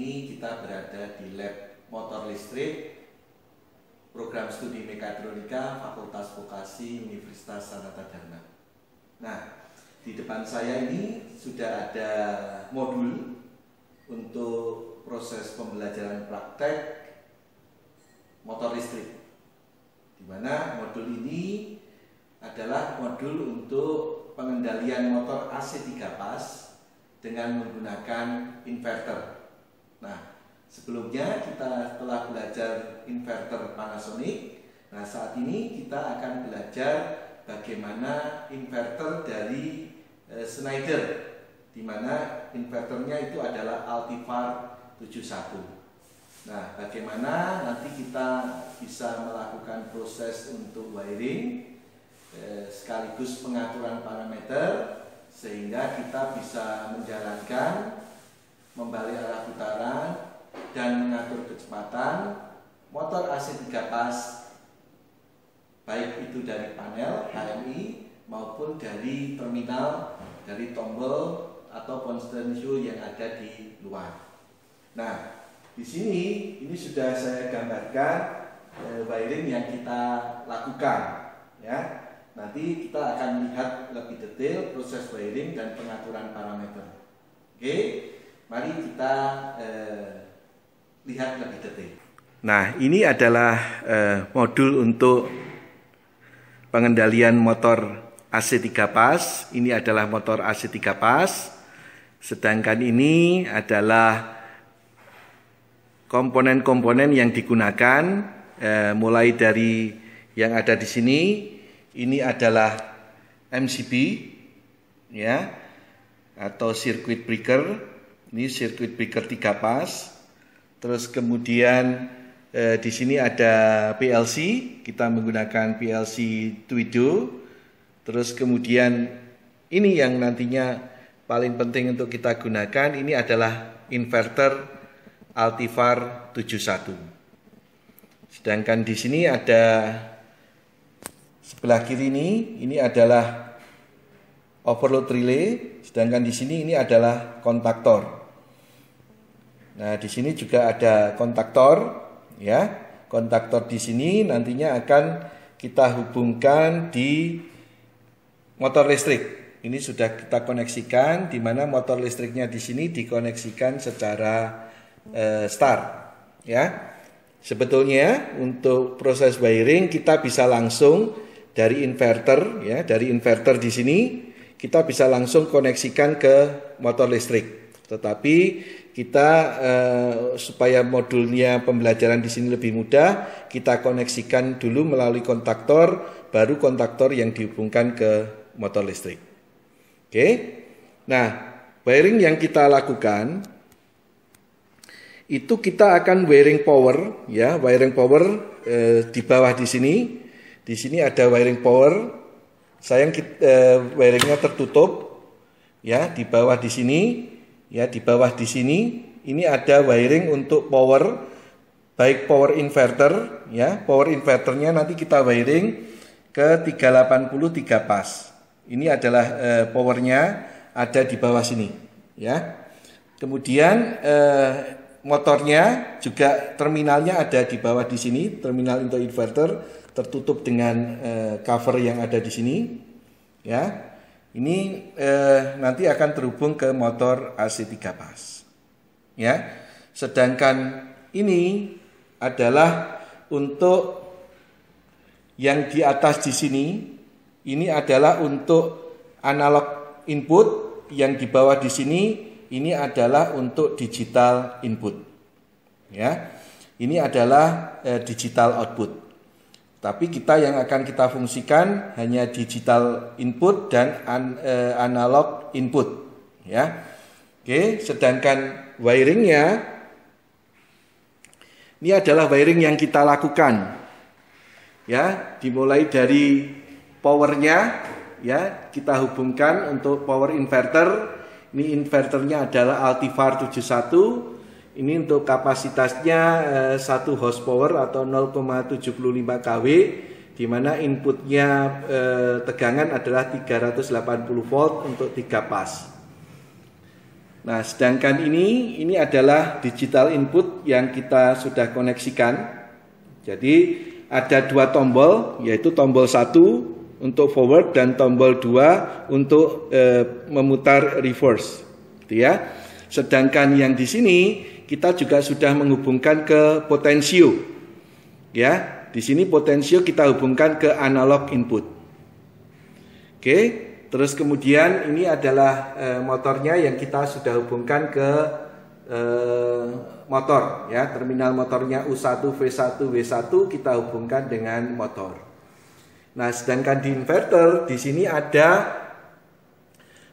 ini kita berada di lab motor listrik program studi mekatronika Fakultas Vokasi Universitas Sanata Dharma. Nah, di depan saya ini sudah ada modul untuk proses pembelajaran praktek motor listrik, di mana modul ini adalah modul untuk pengendalian motor AC 3 pas dengan menggunakan inverter. Nah, sebelumnya kita telah belajar inverter Panasonic. Nah, saat ini kita akan belajar bagaimana inverter dari Schneider, di mana inverternya itu adalah Altivar 71. Nah, bagaimana nanti kita bisa melakukan proses untuk wiring sekaligus pengaturan parameter sehingga kita bisa menjalankan, membalik arah putaran dan mengatur kecepatan motor AC 3 pas, baik itu dari panel HMI maupun dari terminal, dari tombol atau potential yang ada di luar. Nah, di sini ini sudah saya gambarkan wiring yang kita lakukan, ya. Nanti kita akan lihat lebih detail proses wiring dan pengaturan parameter. Oke, mari kita lihat lebih detail. Nah, ini adalah modul untuk pengendalian motor AC 3 pas. Ini adalah motor AC 3 pas. Sedangkan ini adalah komponen-komponen yang digunakan, mulai dari yang ada di sini. Ini adalah MCB, ya, atau circuit breaker. Ini circuit breaker 3 pas. Terus kemudian di sini ada PLC. Kita menggunakan PLC Twido. Terus kemudian ini yang nantinya paling penting untuk kita gunakan. Ini adalah inverter Altivar 71. Sedangkan di sini ada sebelah kiri ini adalah overload relay, sedangkan di sini ini adalah kontaktor. Nah, di sini juga ada kontaktor, ya. Kontaktor di sini nantinya akan kita hubungkan di motor listrik. Ini sudah kita koneksikan, di mana motor listriknya di sini dikoneksikan secara start, ya. Sebetulnya untuk proses wiring kita bisa langsung dari inverter, ya, dari inverter di sini kita bisa langsung koneksikan ke motor listrik. Tetapi kita supaya modulnya pembelajaran di sini lebih mudah, kita koneksikan dulu melalui kontaktor, baru kontaktor yang dihubungkan ke motor listrik. Oke. Nah, wiring yang kita lakukan itu kita akan wiring power, ya, wiring power di bawah di sini. Di sini ada wiring power. Sayang wiringnya tertutup, ya, di bawah di sini, ya, di bawah di sini. Ini ada wiring untuk power, baik power inverter, ya. Power inverternya nanti kita wiring ke 380 3 pas. Ini adalah powernya ada di bawah sini, ya. Kemudian motornya juga terminalnya ada di bawah di sini, terminal untuk inverter tertutup dengan cover yang ada di sini, ya. Ini nanti akan terhubung ke motor AC 3 pas, ya. Sedangkan ini adalah untuk yang di atas di sini. Ini adalah untuk analog input, yang di bawah di sini ini adalah untuk digital input, ya. Ini adalah digital output. Tapi kita yang akan kita fungsikan hanya digital input dan analog input, ya. Oke, sedangkan wiringnya ini adalah wiring yang kita lakukan, ya. Dimulai dari powernya, ya, kita hubungkan untuk power inverter. Ini inverternya adalah Altivar 71. Ini untuk kapasitasnya 1 horsepower atau 0,75 kW, di mana inputnya tegangan adalah 380 volt untuk 3 pas. Nah, sedangkan ini adalah digital input yang kita sudah koneksikan. Jadi ada dua tombol, yaitu tombol 1 untuk forward dan tombol 2 untuk memutar reverse, gitu ya. Sedangkan yang di sini kita juga sudah menghubungkan ke potensio, ya. Di sini potensio kita hubungkan ke analog input. Oke, terus kemudian ini adalah motornya yang kita sudah hubungkan ke motor, ya. Terminal motornya U1 V1 W1 kita hubungkan dengan motor. Nah, sedangkan di inverter di sini ada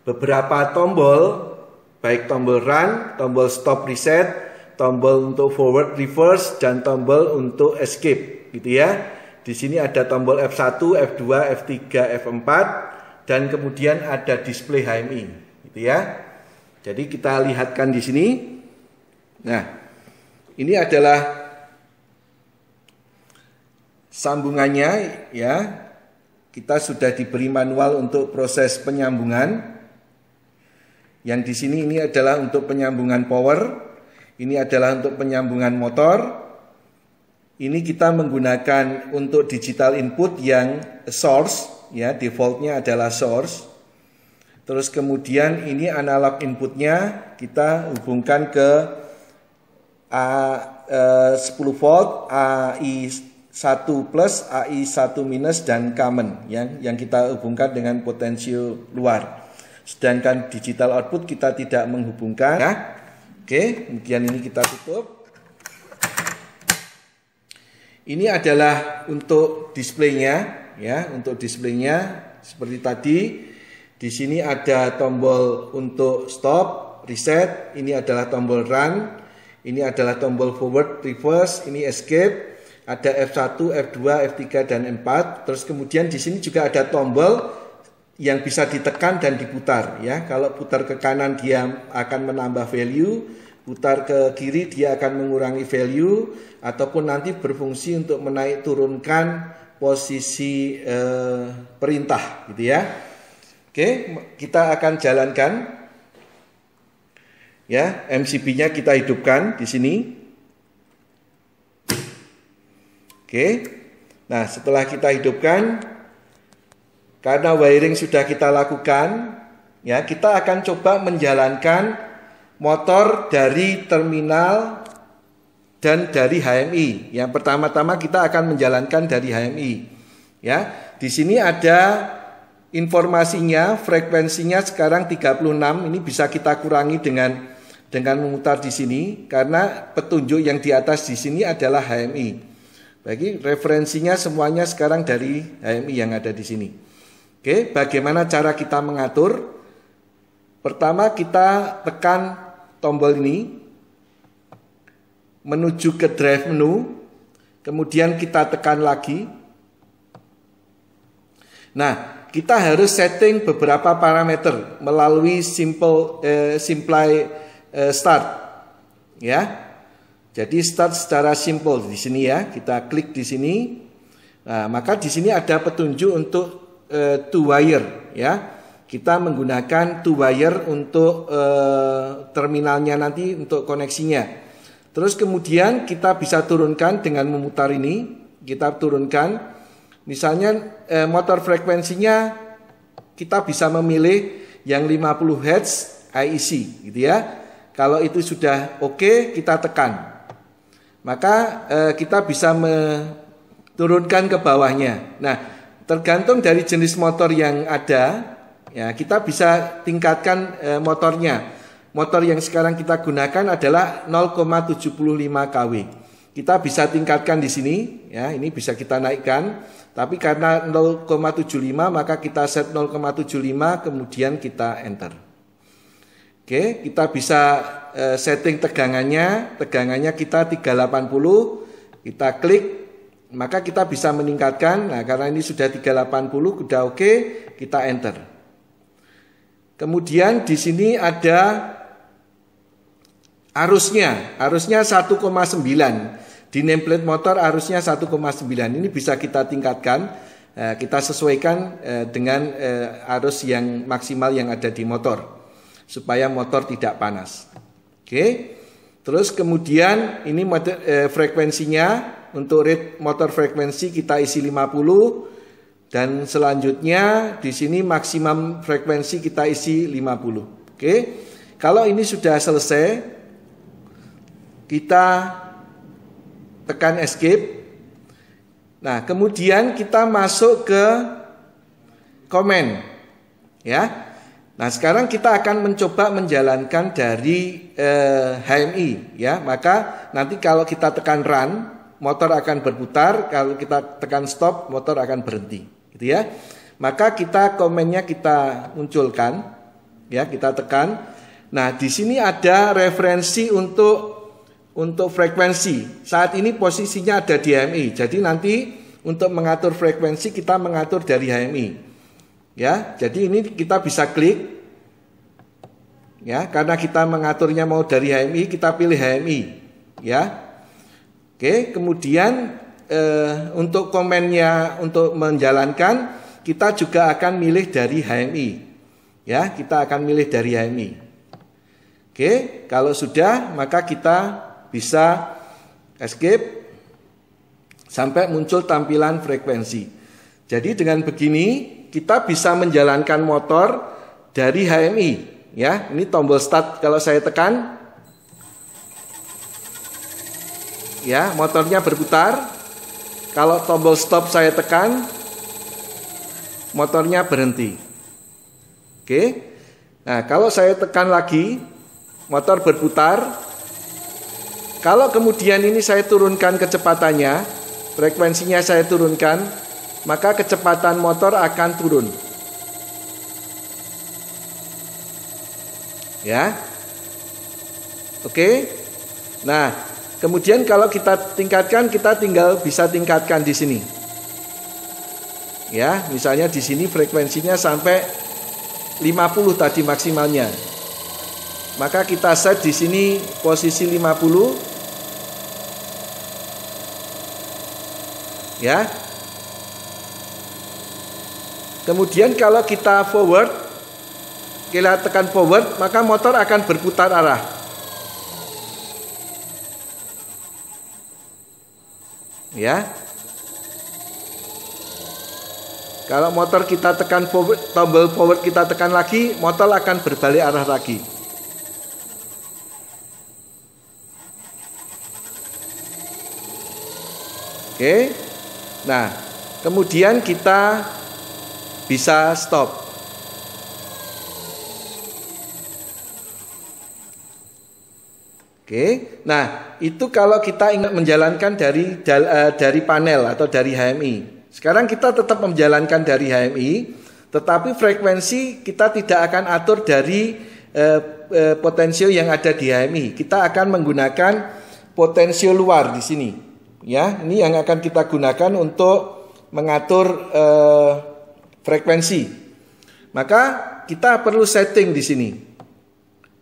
beberapa tombol, baik tombol run, tombol stop reset, tombol untuk forward reverse, dan tombol untuk escape, gitu ya. Di sini ada tombol F1, F2, F3, F4, dan kemudian ada display HMI, gitu ya. Jadi kita lihatkan di sini. Nah, ini adalah sambungannya, ya. Kita sudah diberi manual untuk proses penyambungan. Yang di sini ini adalah untuk penyambungan power. Ini adalah untuk penyambungan motor. Ini kita menggunakan untuk digital input yang source, ya, defaultnya adalah source. Terus kemudian ini analog inputnya kita hubungkan ke A10 volt, AI1 plus, AI1 minus, dan common yang kita hubungkan dengan potensio luar. Sedangkan digital output kita tidak menghubungkan, ya. Oke, kemudian ini kita tutup. Ini adalah untuk displaynya, ya. Untuk displaynya seperti tadi. Di sini ada tombol untuk stop, reset. Ini adalah tombol run. Ini adalah tombol forward, reverse. Ini escape. Ada F1, F2, F3, dan F4. Terus kemudian di sini juga ada tombol yang bisa ditekan dan diputar, ya. Kalau putar ke kanan dia akan menambah value, putar ke kiri dia akan mengurangi value, ataupun nanti berfungsi untuk menaik turunkan posisi perintah, gitu ya. Oke, kita akan jalankan, ya. MCB-nya kita hidupkan di sini. Oke, nah setelah kita hidupkan, karena wiring sudah kita lakukan, ya, kita akan coba menjalankan motor dari terminal dan dari HMI. Yang pertama-tama kita akan menjalankan dari HMI, ya. Di sini ada informasinya, frekuensinya sekarang 36. Ini bisa kita kurangi dengan memutar di sini, karena petunjuk yang di atas di sini adalah HMI. Bagi referensinya semuanya sekarang dari HMI yang ada di sini. Oke, bagaimana cara kita mengatur? Pertama kita tekan tombol ini menuju ke drive menu, kemudian kita tekan lagi. Nah, kita harus setting beberapa parameter melalui simply start, ya. Jadi start secara simple di sini, ya. Kita klik di sini. Nah, maka di sini ada petunjuk untuk two wire, ya. Kita menggunakan two wire untuk terminalnya nanti untuk koneksinya. Terus kemudian kita bisa turunkan dengan memutar ini. Kita turunkan, misalnya motor frekuensinya kita bisa memilih yang 50 Hz IEC, gitu ya. Kalau itu sudah oke, kita tekan. Maka kita bisa menurunkan ke bawahnya. Nah, tergantung dari jenis motor yang ada, ya, kita bisa tingkatkan motornya. Motor yang sekarang kita gunakan adalah 0,75 kW. Kita bisa tingkatkan di sini, ya, ini bisa kita naikkan. Tapi karena 0,75 maka kita set 0,75, kemudian kita enter. Oke, kita bisa setting tegangannya kita 380, kita klik, maka kita bisa meningkatkan. Nah, karena ini sudah 380, sudah oke, kita enter. Kemudian di sini ada arusnya 1,9. Di nameplate motor arusnya 1,9. Ini bisa kita tingkatkan, kita sesuaikan dengan arus yang maksimal yang ada di motor. supaya motor tidak panas. Oke. Terus kemudian ini frekuensinya untuk rate motor frekuensi kita isi 50 dan selanjutnya di sini maksimum frekuensi kita isi 50. Oke. Kalau ini sudah selesai, kita tekan escape. Nah, kemudian kita masuk ke komen, ya. Nah, sekarang kita akan mencoba menjalankan dari HMI, ya. Maka nanti kalau kita tekan run, motor akan berputar. Kalau kita tekan stop, motor akan berhenti, gitu ya. Maka kita komennya kita munculkan, ya. Kita tekan. Nah, di sini ada referensi untuk frekuensi. Saat ini posisinya ada di HMI. Jadi nanti untuk mengatur frekuensi kita mengatur dari HMI. Ya, jadi ini kita bisa klik. Ya, karena kita mengaturnya mau dari HMI, kita pilih HMI. Ya. Oke, kemudian untuk komennya untuk menjalankan kita juga akan milih dari HMI. Ya, kita akan milih dari HMI. Oke, kalau sudah maka kita bisa escape sampai muncul tampilan frekuensi. Jadi dengan begini kita bisa menjalankan motor dari HMI, ya. Ini tombol start kalau saya tekan, ya, motornya berputar. Kalau tombol stop saya tekan, motornya berhenti. Oke. Nah, kalau saya tekan lagi, motor berputar. Kalau kemudian ini saya turunkan kecepatannya, frekuensinya saya turunkan, maka kecepatan motor akan turun. Ya. Oke. Nah, kemudian kalau kita tingkatkan, kita tinggal bisa tingkatkan di sini. Ya, misalnya di sini frekuensinya sampai 50 tadi maksimalnya. Maka kita set di sini posisi 50. Ya. Kemudian kalau kita forward, kita tekan forward, maka motor akan berputar arah. Ya. Kalau motor kita tekan forward, tombol forward kita tekan lagi, motor akan berbalik arah lagi. Oke. Nah, kemudian kita bisa stop. Oke. Nah, itu kalau kita ingin menjalankan dari panel atau dari HMI. Sekarang kita tetap menjalankan dari HMI, tetapi frekuensi kita tidak akan atur dari potensio yang ada di HMI. Kita akan menggunakan potensio luar di sini. Ya, ini yang akan kita gunakan untuk mengatur frekuensi. Maka kita perlu setting di sini.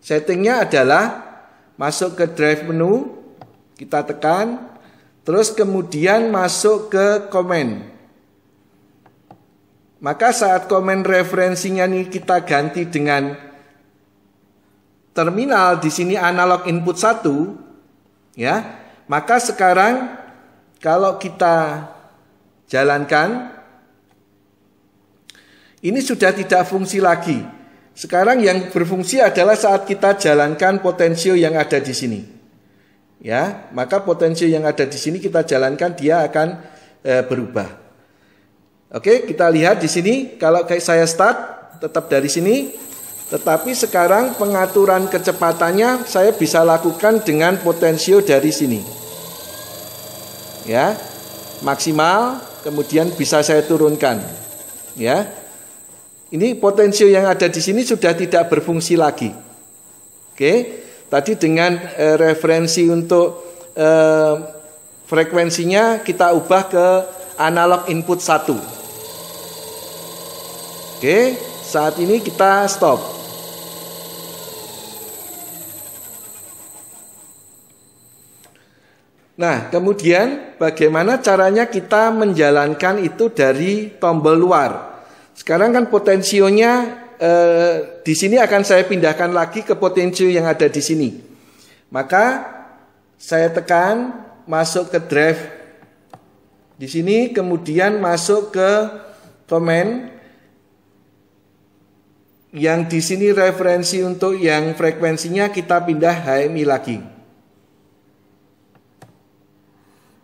Settingnya adalah masuk ke drive menu, kita tekan, terus kemudian masuk ke komen. Maka saat komen referensinya nih kita ganti dengan terminal di sini analog input 1, ya. Maka sekarang kalau kita jalankan, ini sudah tidak fungsi lagi. Sekarang yang berfungsi adalah saat kita jalankan potensio yang ada di sini. Ya, maka potensio yang ada di sini kita jalankan, dia akan berubah. Oke, kita lihat di sini. Kalau kayak saya start, tetap dari sini. Tetapi sekarang pengaturan kecepatannya saya bisa lakukan dengan potensio dari sini. Ya, maksimal. Kemudian bisa saya turunkan. Ya. Ini potensio yang ada di sini sudah tidak berfungsi lagi. Oke, tadi dengan referensi untuk frekuensinya kita ubah ke analog input 1. Oke, saat ini kita stop. Nah, kemudian bagaimana caranya kita menjalankan itu dari tombol luar? Sekarang kan potensionya di sini akan saya pindahkan lagi ke potensio yang ada di sini. Maka saya tekan masuk ke drive di sini, kemudian masuk ke command yang di sini referensi untuk yang frekuensinya kita pindah HMI lagi.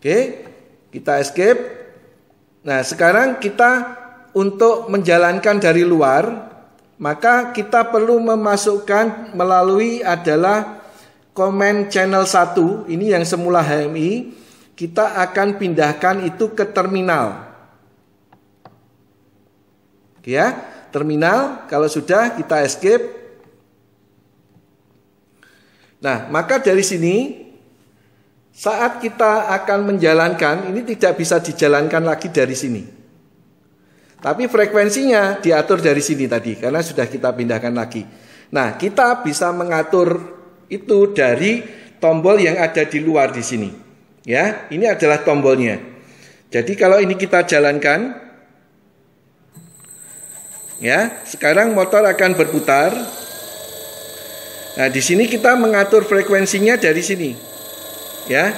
Oke, kita escape. Nah, sekarang kita untuk menjalankan dari luar, maka kita perlu memasukkan melalui adalah command channel 1. Ini yang semula HMI, kita akan pindahkan itu ke terminal. Oke ya, terminal. Kalau sudah, kita escape. Nah, maka dari sini saat kita akan menjalankan, ini tidak bisa dijalankan lagi dari sini. Tapi frekuensinya diatur dari sini tadi, karena sudah kita pindahkan lagi. Nah, kita bisa mengatur itu dari tombol yang ada di luar di sini. Ya, ini adalah tombolnya. Jadi kalau ini kita jalankan, ya, sekarang motor akan berputar. Nah, di sini kita mengatur frekuensinya dari sini. Ya.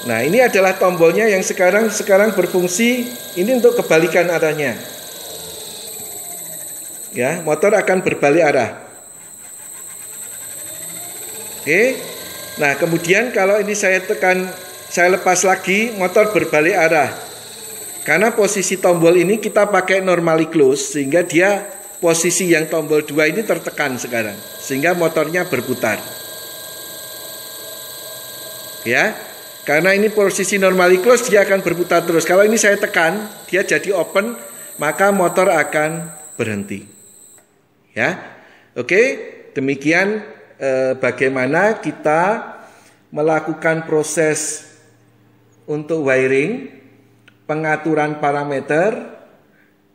Nah, ini adalah tombolnya yang sekarang berfungsi. Ini untuk kebalikan arahnya. Ya, motor akan berbalik arah. Oke. Nah, kemudian kalau ini saya tekan, saya lepas lagi, motor berbalik arah. Karena posisi tombol ini kita pakai normally close, sehingga dia posisi yang tombol 2 ini tertekan sekarang, sehingga motornya berputar. Ya, karena ini posisi normally close, dia akan berputar terus. Kalau ini saya tekan, dia jadi open, maka motor akan berhenti. Ya, oke, demikian bagaimana kita melakukan proses untuk wiring, pengaturan parameter,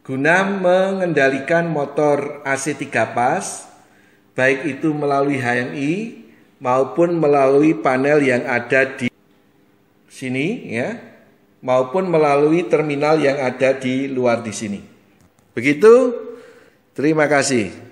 guna mengendalikan motor AC 3 pas, baik itu melalui HMI maupun melalui panel yang ada di sini, ya, maupun melalui terminal yang ada di luar di sini. Begitu, terima kasih.